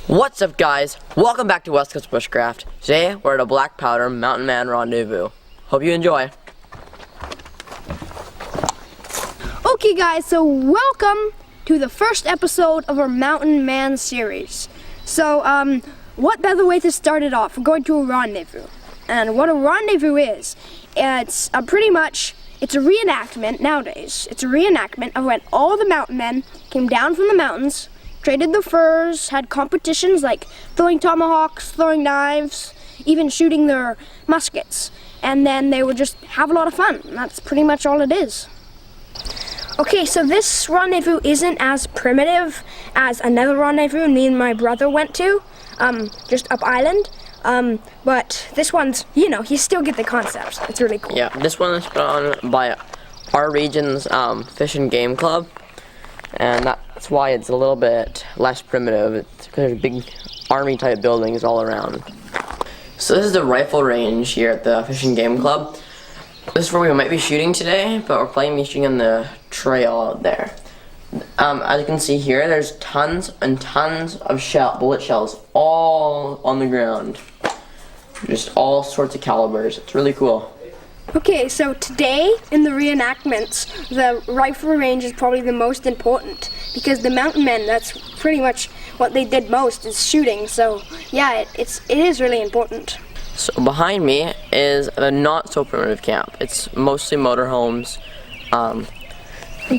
What's up, guys? Welcome back to WestCoast Bushcraft. Today we're at a Black Powder Mountain Man rendezvous. Hope you enjoy. Okay guys, so welcome to the first episode of our Mountain Man series. So what better way to start it off? We're going to a rendezvous. And what a rendezvous is, it's pretty much, it's a reenactment nowadays. It's a reenactment of when all the mountain men came down from the mountains, traded their furs, had competitions like throwing tomahawks, throwing knives, even shooting their muskets. And then they would just have a lot of fun. And that's pretty much all it is. Okay, so this rendezvous isn't as primitive as another rendezvous me and my brother went to, just up island. But this one's, you still get the concept. It's really cool. Yeah, this one is put on by our region's Fish and Game Club. And that's why it's a little bit less primitive. It's because there's big army-type buildings all around. So this is the rifle range here at the Fish and Game Club. This is where we might be shooting today, but we're planning to be shooting on the trail out there. As you can see here, there's tons and tons of bullet shells all on the ground. Just all sorts of calibers. It's really cool. Okay, so today in the reenactments, the rifle range is probably the most important because the mountain men, that's pretty much what they did most, is shooting. So yeah, it is really important. So behind me is the not so primitive camp. It's mostly motorhomes.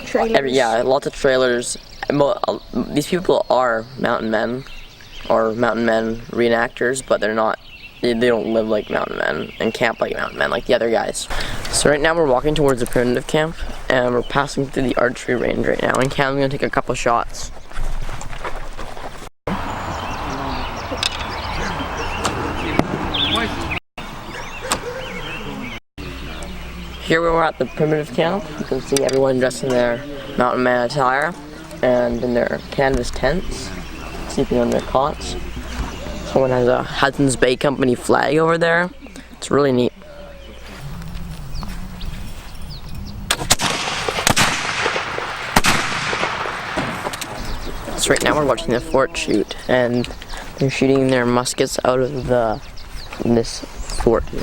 Trailers. Lots of trailers. These people are mountain men or mountain men reenactors, but they're not. They don't live like mountain men and camp like mountain men like the other guys. So right now we're walking towards the primitive camp and we're passing through the archery range right now, and Cam's gonna take a couple shots. Here we are at the primitive camp. You can see everyone dressed in their mountain man attire and in their canvas tents, sleeping on their cots. Someone has a Hudson's Bay Company flag over there. It's really neat. So right now we're watching the fort shoot, and they're shooting their muskets out of this fort here.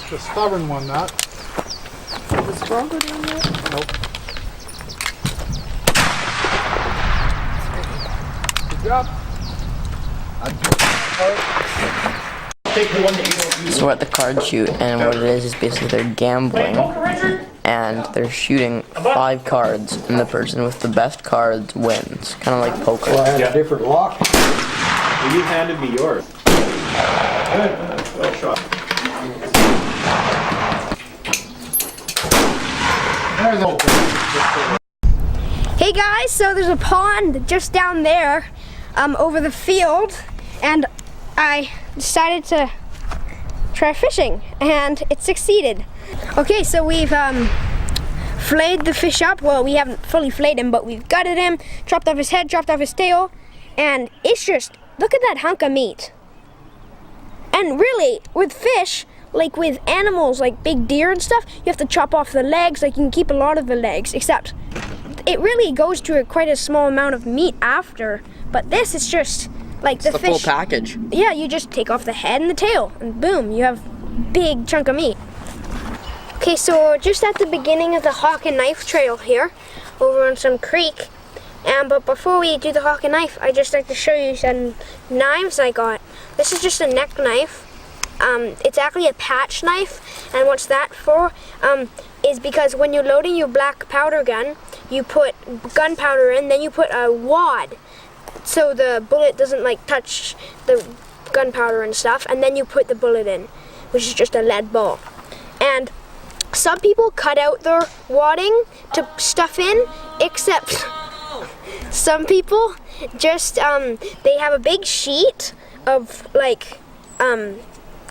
The stubborn one, not. The stronger down there? Nope. Good job. So we're at the card shoot, and what it is basically they're gambling, and they're shooting 5 cards, and the person with the best cards wins. Kind of like poker. Well, I had a different lock. Well, you handed me yours. Well shot. Hey guys, so there's a pond just down there over the field, and I decided to try fishing, and it succeeded. Okay, so we've filleted the fish up. Well, we haven't fully filleted him, but we've gutted him, chopped off his head, chopped off his tail, and it's just, look at that hunk of meat. And really, with fish, like with animals like big deer and stuff, you have to chop off the legs. Like you can keep a lot of the legs, except it really goes to quite a small amount of meat after. But this is just like the fish. Full package. Yeah, you just take off the head and the tail, and boom, you have a big chunk of meat. Okay, so just at the beginning of the hawk and knife trail here, over on some creek. But before we do the hawk and knife, I'd just like to show you some knives I got. This is just a neck knife. It's actually a patch knife, and what's that for is because when you're loading your black powder gun, you put gunpowder in, then you put a wad so the bullet doesn't like touch the gunpowder and stuff, and then you put the bullet in, which is just a lead ball. And some people cut out their wadding to stuff in, except some people just they have a big sheet of like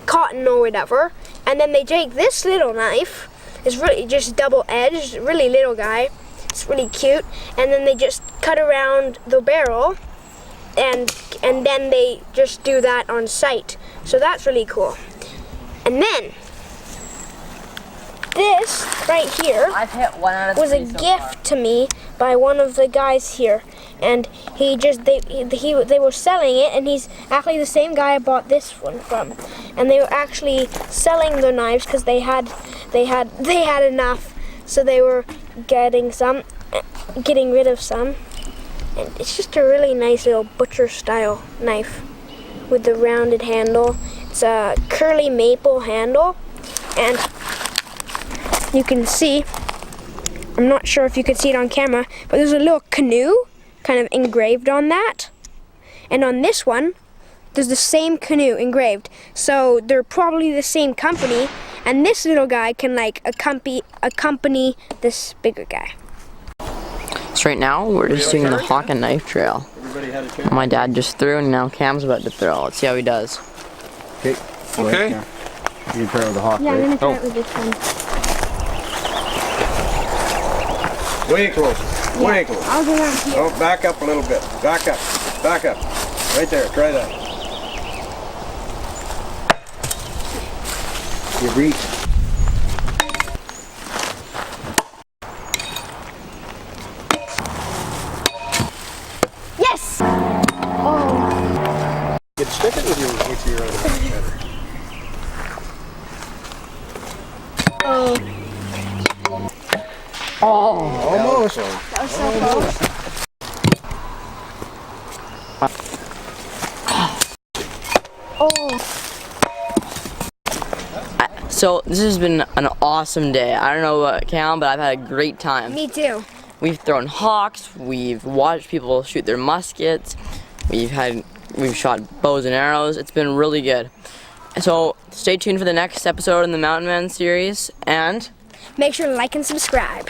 cotton or whatever, and then they take this little knife. It's really just double-edged, really little guy. It's really cute, and then they just cut around the barrel, and then they just do that on site. So that's really cool. And then this right here I've hit 1 out of 3 was a so gift far. to me by one of the guys here, and they were selling it, and he's actually the same guy I bought this one from, and they were actually selling their knives because they had enough, so they were getting rid of some, and it's just a really nice little butcher style knife with the rounded handle. It's a curly maple handle, and you can see, I'm not sure if you can see it on camera, but there's a little canoe kind of engraved on that. And on this one, there's the same canoe engraved. So they're probably the same company, and this little guy can like accompany this bigger guy. So right now, we're just doing the hawk and knife trail. My dad just threw, and now Cam's about to throw. Let's see how he does. Okay. Okay. You can try it with the hawk, Yeah, I'm right? gonna try it with this one. Way closer. Way closer. I'll go around here. Oh, back up a little bit. Back up. Back up. Right there. Try that. You reach. Yes! Oh, You can stick it with your other cutter. Almost. that was so close. Oh, So this has been an awesome day. I don't know about Cam, but I've had a great time. me too. We've thrown hawks, we've watched people shoot their muskets, we've shot bows and arrows. It's been really good. So stay tuned for the next episode in the Mountain Man series, and Make sure to like and subscribe.